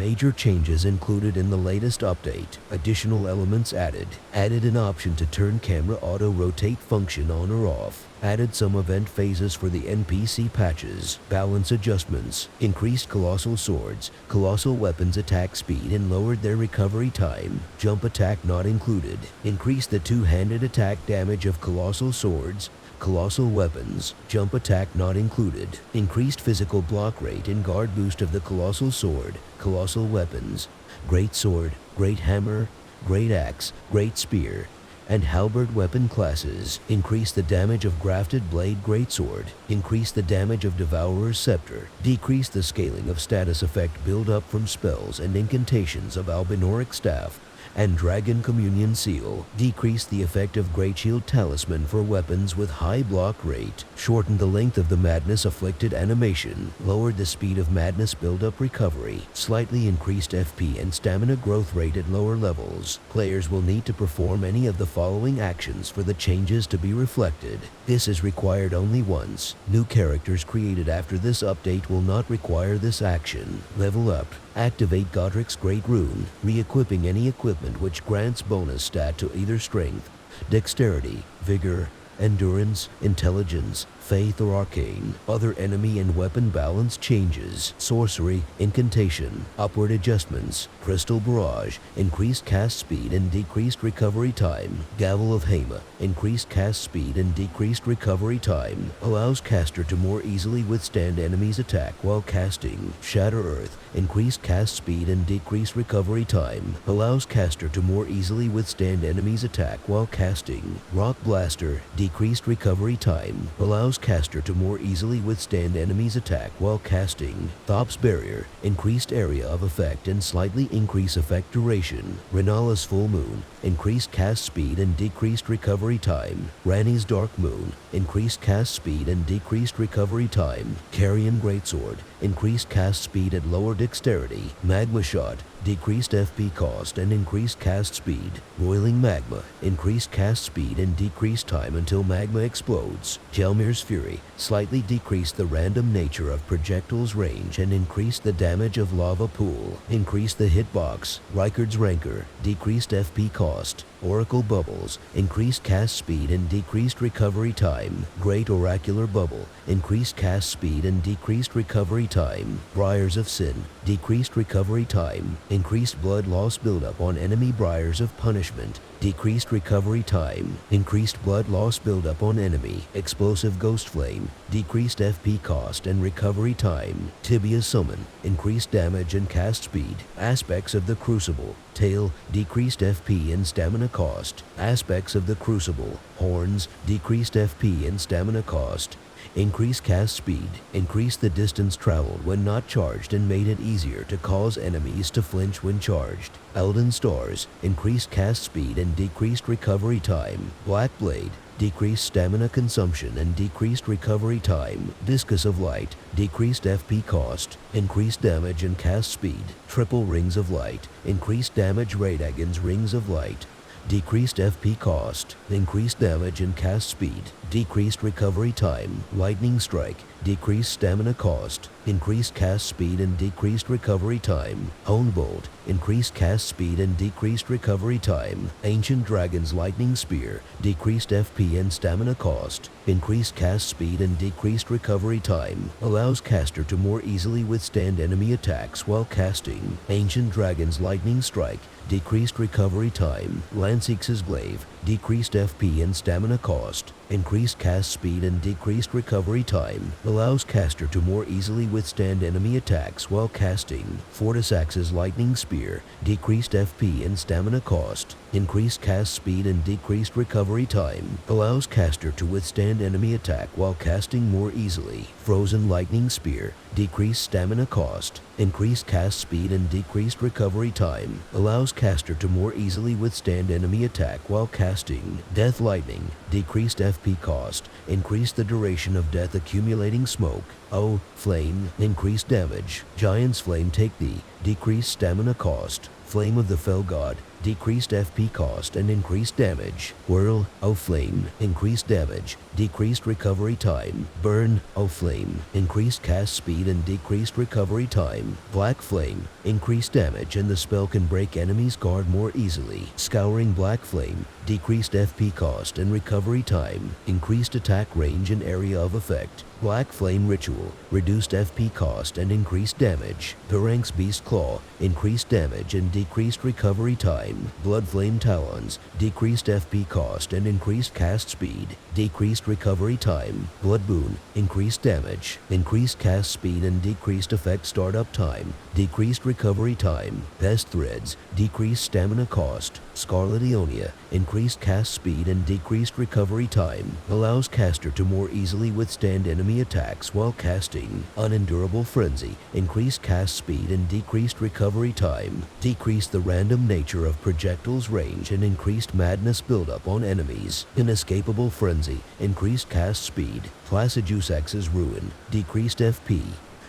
Major changes included in the latest update. Additional elements added. Added an option to turn camera auto-rotate function on or off. Added some event phases for the NPC patches. Balance adjustments. Increased colossal swords, colossal weapons attack speed and lowered their recovery time. Jump attack not included. Increased the two-handed attack damage of colossal swords. Colossal weapons, jump attack not included. Increased physical block rate and guard boost of the colossal sword, colossal weapons, great sword, great hammer, great axe, great spear, and halberd weapon classes. Increase the damage of grafted blade greatsword. Increase the damage of devourer's scepter. Decrease the scaling of status effect build up from spells and incantations of albinoric staff and Dragon Communion Seal. Decrease the effect of Great Shield Talisman for weapons with high block rate. Shortened the length of the Madness Afflicted animation. Lowered the speed of Madness build-up recovery. Slightly increased FP and stamina growth rate at lower levels. Players will need to perform any of the following actions for the changes to be reflected. This is required only once. New characters created after this update will not require this action. Level up. Activate Godric's Great Rune, re-equipping any equipment which grants bonus stat to either strength, dexterity, vigor, endurance, intelligence, faith or arcane. Other enemy and weapon balance changes. Sorcery, incantation, upward adjustments, crystal barrage, increased cast speed and decreased recovery time. Gavel of Hema, increased cast speed and decreased recovery time. Allows caster to more easily withstand enemies' attack while casting. Shatter Earth, increased cast speed and decreased recovery time. Allows caster to more easily withstand enemies' attack while casting. Rock Blaster, decreased recovery time. Allows caster to more easily withstand enemies' attack while casting. Thop's Barrier, increased area of effect and slightly increase effect duration. Renala's Full Moon, increased cast speed and decreased recovery time. Rani's Dark Moon, increased cast speed and decreased recovery time. Carrion Greatsword, increased cast speed at lower dexterity. Magma Shot, decreased FP cost and increased cast speed. Roiling Magma, increased cast speed and decreased time until magma explodes. Gelmir's Fury, slightly decreased the random nature of projectiles range and increased the damage of lava pool. Increased the hitbox. Rykard's Rancor, decreased FP cost. Oracle Bubbles, increased cast speed and decreased recovery time. Great Oracular Bubble, increased cast speed and decreased recovery time. Briars of Sin, decreased recovery time. Increased blood loss buildup on enemy Briars of Punishment. Decreased recovery time. Increased blood loss buildup on enemy. Explosive Ghost Flame, decreased FP cost and recovery time. Tibia Summon, increased damage and cast speed. Aspects of the Crucible, Tail, decreased FP and stamina cost. Aspects of the Crucible, Horns, decreased FP and stamina cost. Increased cast speed, increased the distance traveled when not charged and made it easier to cause enemies to flinch when charged. Elden Stars, increased cast speed and decreased recovery time. Black Blade, decreased stamina consumption and decreased recovery time. Discus of Light, decreased FP cost, increased damage and cast speed. Triple Rings of Light, increased damage. Radagon's Rings of Light, decreased FP cost, increased damage and cast speed, decreased recovery time. Lightning Strike, decreased stamina cost, increased cast speed and decreased recovery time. Hone Bolt, increased cast speed and decreased recovery time. Ancient Dragon's Lightning Spear, decreased FP and stamina cost, increased cast speed and decreased recovery time. Allows caster to more easily withstand enemy attacks while casting. Ancient Dragon's Lightning Strike, decreased recovery time. Lansix's Glaive, decreased FP and stamina cost, increased cast speed and decreased recovery time. Allows caster to more easily withstand enemy attacks while casting. Fortisax's Lightning Spear, decreased FP and stamina cost, increased cast speed and decreased recovery time. Allows caster to withstand enemy attack while casting more easily. Frozen Lightning Spear, decreased stamina cost, increased cast speed and decreased recovery time. Allows caster to more easily withstand enemy attack while casting. Death Lightning, decreased FP cost, increased the duration of death accumulating smoke. Oh, Flame, increased damage. Giant's Flame Take Thee, decreased stamina cost. Flame of the Fell God, decreased FP cost and increased damage. Whirl of Flame, increased damage, decreased recovery time. Burn of Flame, increased cast speed and decreased recovery time. Black Flame, increased damage and the spell can break enemies' guard more easily. Scouring Black Flame, decreased FP cost and recovery time, increased attack range and area of effect. Black Flame Ritual, reduced FP cost and increased damage. Pirank's Beast Claw, increased damage and decreased recovery time. Blood Flame Talons, decreased FP cost and increased cast speed, decreased recovery time. Blood Boon, increased damage, increased cast speed and decreased effect startup time, decreased recovery time. Pest Threads, decreased stamina cost. Scarlet Ionia, increased cast speed and decreased recovery time, allows caster to more easily withstand enemy attacks while casting. Unendurable Frenzy, increased cast speed and decreased recovery time, decreased the random nature of projectiles range and increased madness buildup on enemies. Inescapable Frenzy, increased cast speed. Placidusax's Ruin, decreased FP,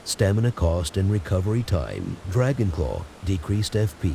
stamina cost and recovery time. Dragonclaw, decreased FP,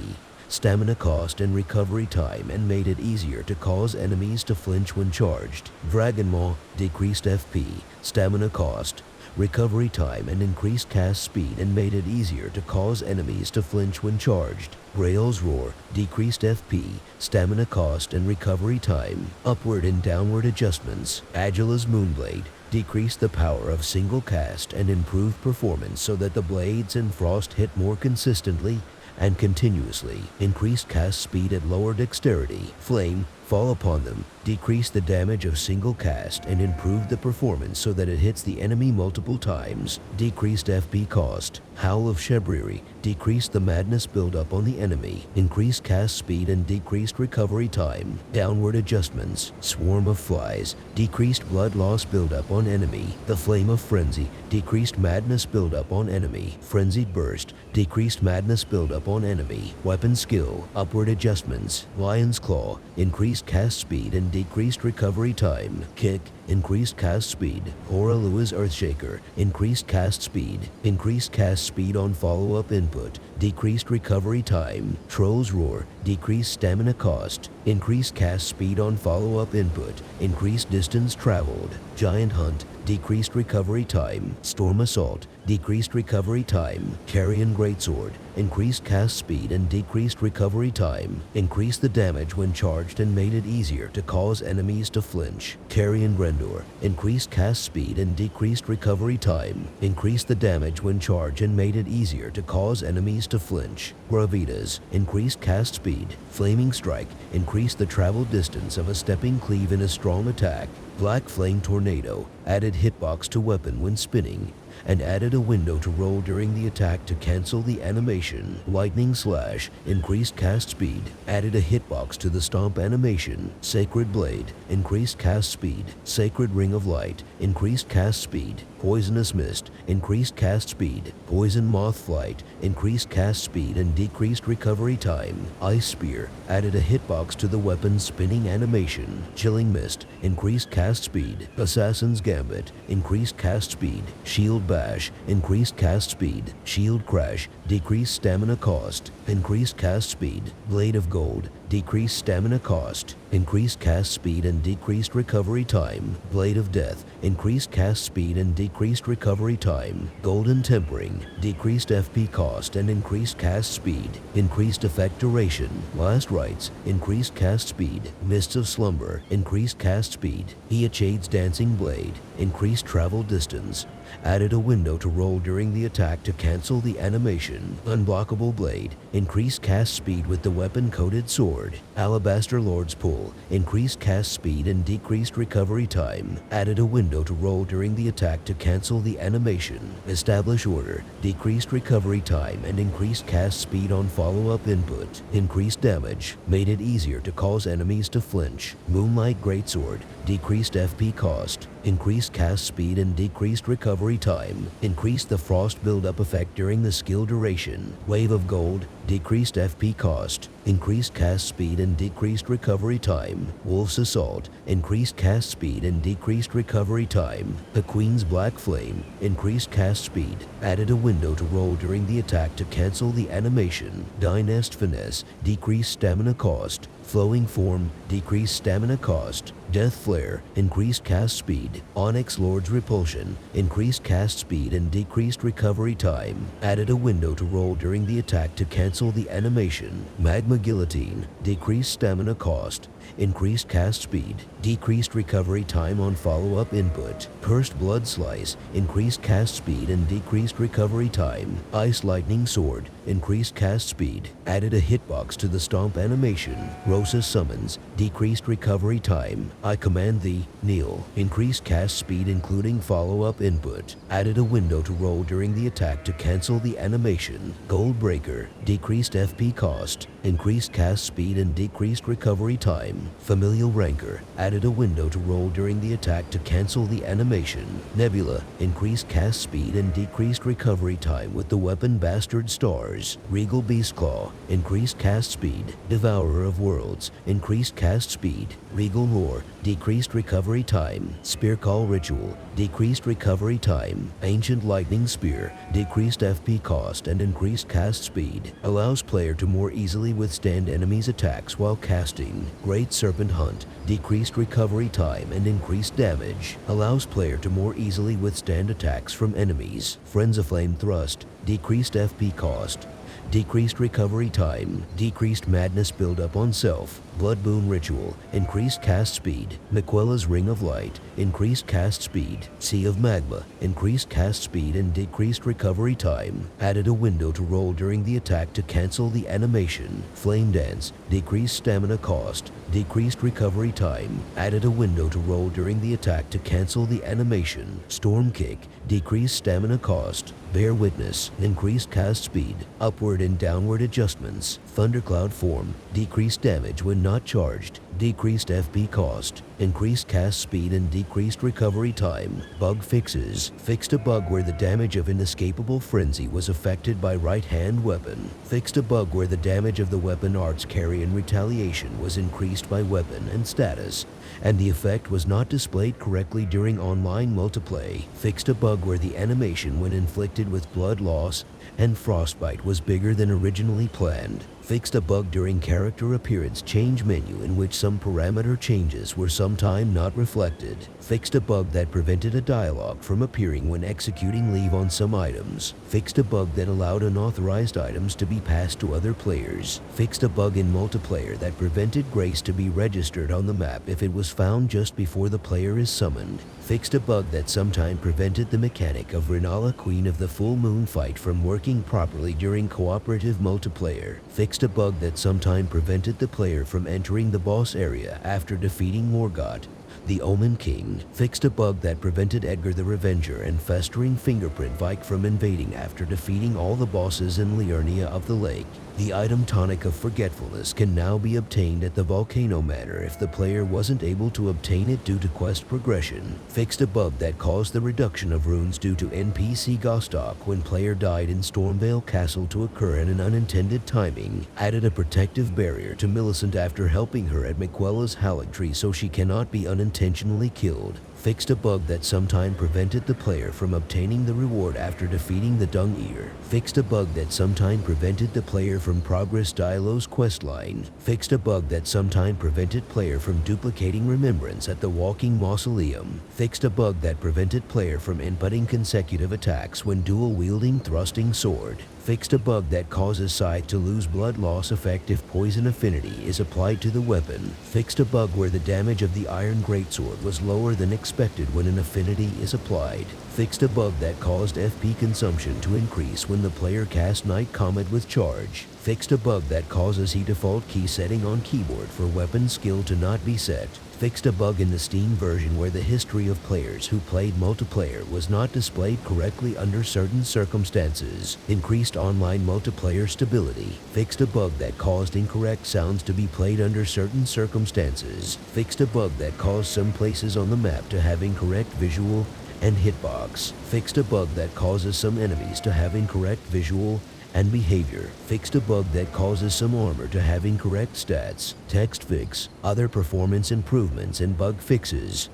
stamina cost and recovery time and made it easier to cause enemies to flinch when charged. Dragonmaw, decreased FP, stamina cost, recovery time and increased cast speed and made it easier to cause enemies to flinch when charged. Grail's Roar, decreased FP, stamina cost and recovery time. Upward and downward adjustments. Agila's Moonblade, decreased the power of single cast and improved performance so that the blades in Frost hit more consistently and continuously. Increased cast speed at lower dexterity. Flame, Fall Upon Them, decreased the damage of single cast and improved the performance so that it hits the enemy multiple times. Decreased FP cost. Howl of Shebriri, decreased the madness buildup on the enemy, increased cast speed and decreased recovery time. Downward adjustments. Swarm of Flies, decreased blood loss buildup on enemy. The Flame of Frenzy, decreased madness buildup on enemy. Frenzied Burst, decreased madness buildup on enemy. Weapon skill. Upward adjustments. Lion's Claw, increased cast speed and decreased recovery time. Kick, increased cast speed. Horalua's Earthshaker, increased cast speed, increased cast speed on follow-up input, decreased recovery time. Troll's Roar, decreased stamina cost, increased cast speed on follow-up input, increased distance traveled. Giant Hunt, decreased recovery time. Storm Assault, decreased recovery time. Carrion Greatsword, increased cast speed and decreased recovery time, increased the damage when charged and made it easier to cause enemies to flinch. Carrion Grendor, increased cast speed and decreased recovery time, increased the damage when charged and made it easier to cause enemies to flinch. Gravitas, increased cast speed. Flaming Strike, increased the travel distance of a stepping cleave in a strong attack. Black Flame Tornado, added hitbox to weapon when spinning, and added a window to roll during the attack to cancel the animation. Lightning Slash, increased cast speed, added a hitbox to the stomp animation. Sacred Blade, increased cast speed. Sacred Ring of Light, increased cast speed. Poisonous Mist, increased cast speed. Poison Moth Flight, increased cast speed and decreased recovery time. Ice Spear, added a hitbox to the weapon's spinning animation. Chilling Mist, increased cast speed. Assassin's Gambit, increased cast speed. Shield Bash, increased cast speed. Shield Crash, decreased stamina cost, increased cast speed. Blade of Gold, decreased stamina cost, increased cast speed and decreased recovery time. Blade of Death, increased cast speed and decreased recovery time. Golden Tempering, decreased FP cost and increased cast speed, increased effect duration. Last Rites, increased cast speed. Mists of Slumber, increased cast speed. Eochaid's Dancing Blade, increased travel distance, added a window to roll during the attack to cancel the animation. Unblockable Blade, increased cast speed with the weapon-coated sword. Alabaster Lord's Pull, increased cast speed and decreased recovery time, added a window to roll during the attack to cancel the animation. Establish Order, decreased recovery time and increased cast speed on follow-up input, increased damage, made it easier to cause enemies to flinch. Moonlight Greatsword, decreased FP cost, increased cast speed and decreased recovery time, increased the frost buildup effect during the skill duration. Wave of Gold, decreased FP cost, increased cast speed and decreased recovery time. Wolf's Assault, increased cast speed and decreased recovery time. The Queen's Black Flame, increased cast speed, added a window to roll during the attack to cancel the animation. Dynast Finesse, decreased stamina cost. Flowing Form, decreased stamina cost. Death Flare, increased cast speed. Onyx Lord's Repulsion, increased cast speed and decreased recovery time. Added a window to roll during the attack to cancel the animation. Magma Guillotine, decreased stamina cost. Increased cast speed, decreased recovery time on follow-up input. Cursed Blood Slice, increased cast speed and decreased recovery time. Ice Lightning Sword, increased cast speed, added a hitbox to the stomp animation. Rosa Summons, decreased recovery time. I Command Thee, kneel, increased cast speed including follow-up input, added a window to roll during the attack to cancel the animation. Gold Breaker, decreased FP cost, increased cast speed and decreased recovery time. Familial Rancor, added a window to roll during the attack to cancel the animation. Nebula, increased cast speed and decreased recovery time with the weapon Bastard Stars. Regal Beastclaw, increased cast speed. Devourer of Worlds, increased cast speed. Regal Roar, decreased recovery time. Spear Call Ritual, decreased recovery time. Ancient Lightning Spear, decreased FP cost and increased cast speed. Allows player to more easily withstand enemies' attacks while casting. Great Serpent Hunt, decreased recovery time and increased damage. Allows player to more easily withstand attacks from enemies. Frenzy Flame Thrust, decreased FP cost, decreased recovery time, decreased madness buildup on self. Blood Boon Ritual, increased cast speed. Miquella's Ring of Light, increased cast speed. Sea of Magma, increased cast speed and decreased recovery time. Added a window to roll during the attack to cancel the animation. Flame Dance, decreased stamina cost, decreased recovery time. Added a window to roll during the attack to cancel the animation. Storm Kick, decreased stamina cost. Bear Witness, increased cast speed. Upward and downward adjustments. Thundercloud Form, decreased damage when not charged. Decreased FP cost, increased cast speed and decreased recovery time. Bug Fixes, fixed a bug where the damage of Inescapable Frenzy was affected by right-hand weapon. Fixed a bug where the damage of the weapon Arts Carry and Retaliation was increased by weapon and status, and the effect was not displayed correctly during online multiplayer. Fixed a bug where the animation when inflicted with blood loss and frostbite was bigger than originally planned. Fixed a bug during character appearance change menu in which some parameter changes were sometime not reflected. Fixed a bug that prevented a dialogue from appearing when executing leave on some items. Fixed a bug that allowed unauthorized items to be passed to other players. Fixed a bug in multiplayer that prevented grace to be registered on the map if it was found just before the player is summoned. Fixed a bug that sometime prevented the mechanic of Renala, Queen of the Full Moon fight from working properly during cooperative multiplayer. Fixed a bug that sometime prevented the player from entering the boss area after defeating Morgoth, the Omen King. Fixed a bug that prevented Edgar the Revenger and Festering Fingerprint Vike from invading after defeating all the bosses in Liurnia of the Lake. The item Tonic of Forgetfulness can now be obtained at the Volcano Manor if the player wasn't able to obtain it due to quest progression. Fixed a bug that caused the reduction of runes due to NPC Gostock when player died in Stormvale Castle to occur in an unintended timing. Added a protective barrier to Millicent after helping her at Miquella's Haligtree so she cannot be unintentionally killed. Fixed a bug that sometime prevented the player from obtaining the reward after defeating the Dung Ear. Fixed a bug that sometime prevented the player from progress Dialo's questline. Fixed a bug that sometime prevented player from duplicating remembrance at the Walking Mausoleum. Fixed a bug that prevented player from inputting consecutive attacks when dual-wielding thrusting sword. Fixed a bug that causes Scythe to lose blood loss effect if poison affinity is applied to the weapon. Fixed a bug where the damage of the Iron Greatsword was lower than expected when an affinity is applied. Fixed a bug that caused FP consumption to increase when the player cast Night Comet with charge. Fixed a bug that causes default key setting on keyboard for weapon skill to not be set. Fixed a bug in the Steam version where the history of players who played multiplayer was not displayed correctly under certain circumstances. Increased online multiplayer stability. Fixed a bug that caused incorrect sounds to be played under certain circumstances. Fixed a bug that caused some places on the map to have incorrect visual and hitbox. Fixed a bug that causes some enemies to have incorrect visual and behavior, fixed a bug that causes some armor to have incorrect stats, text fix, other performance improvements and bug fixes.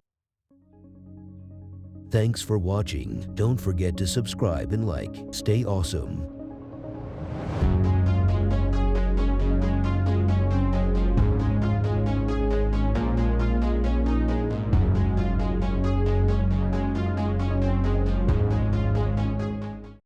Thanks for watching. Don't forget to subscribe and like. Stay awesome.